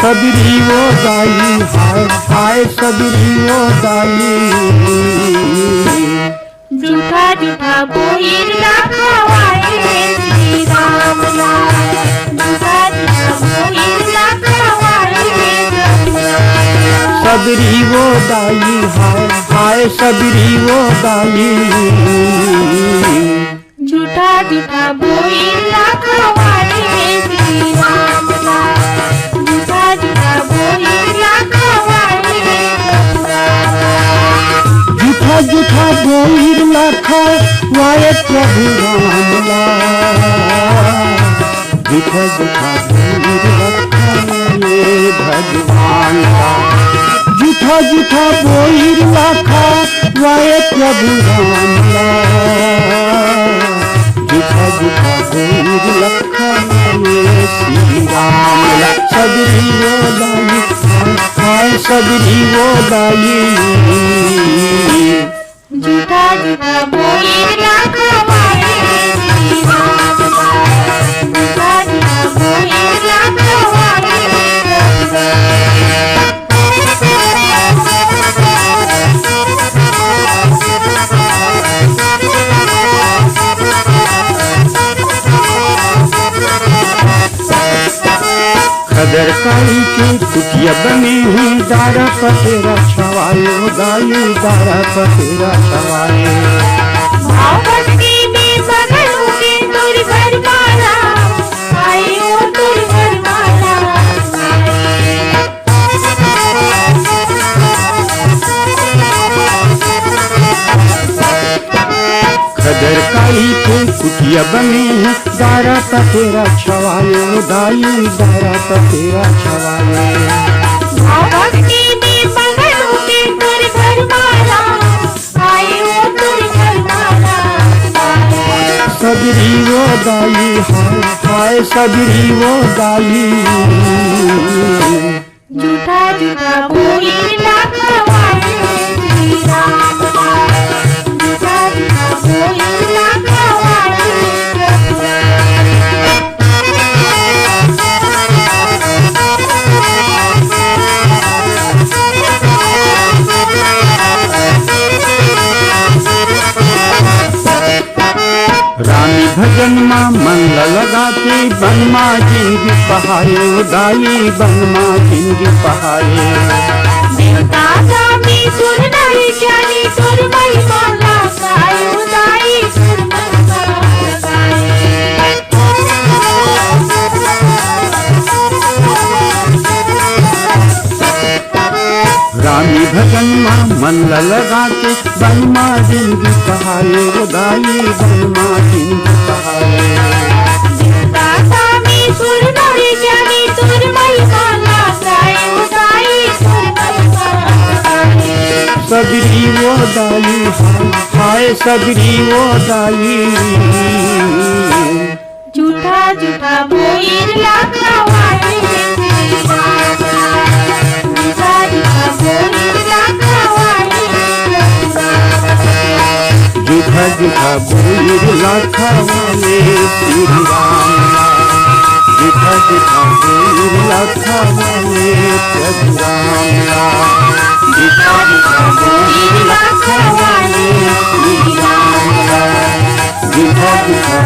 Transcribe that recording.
सबरी वो दाई हाय हाय सबरी वो दाई झूठा झूठा बोहिर राखवाए श्री राम लाल झूठा झूठा बोहिर राखवाए सबरी वो दाई हाय हाय सबरी वो दाई झूठा झूठा बोहिर राखवाए श्री राम लाल झूठा झूठा बोहिर राखवाए झूठा झूठा बोहिर राखवाए प्रभु राम लाल झूठा झूठा बोहिर राखवाए भगवान लाल झूठा झूठा बोहिर राखवाए प्रभु राम लाल झूठा झूठा बोहिर राखवाए श्री राम लाल सबरी वो दाई हाय सबरी वो दाई झूठा झूठा बोहिर राखवाए श्री राम लाल झूठा झूठा बोहिर राखवाए खदर काई के कुटिया बने हैं दारा पतेरा छवाए गाये दारा पतेरा छवाए भाव भक्ति में मगन होके तुर घर माला आए ओ तुर घर माला खदर काई के कुटिया बने हैं दारा पतेरा छवाए दाई दारा पतेरा छवाए भाव भक्ति में मगन होके तुर घर माला आए ओ तुर घर माला सबरी वो दाई हाय हाय सबरी वो दाई झूठा झूठा बोहिर राखवाए श्री राम लाल झूठा झूठा बोहिर राखवाए रानी भजन माँ मन लगाते बन माँ जिंदगी पहाए उदाई बन माँ जिंदगी पहाए देवता स्वामी सुर नहीं जानी सुर महिमा गाए उदाई सुर महिमा रानी भजन माँ मन लगाते बन माँ जिंदगी पहाए उदाई बन माँ जिंदगी पहाए देवता स्वामी सुर नहीं जानी सुर महिमा गाए उदाई सुर महिमा सबरी वो दाई हाय हाय सबरी वो दाई झूठा झूठा बोहिर राखवाए श्री राम लाल झूठा झूठा बोहिर राखवाए झूठा झूठा बोहिर राखवाए श्री राम लाल झूठा झूठा बोहिर राखवाए प्रभु राम लाल झूठा झूठा बोहिर राखवाए श्री राम लाल झूठा झूठा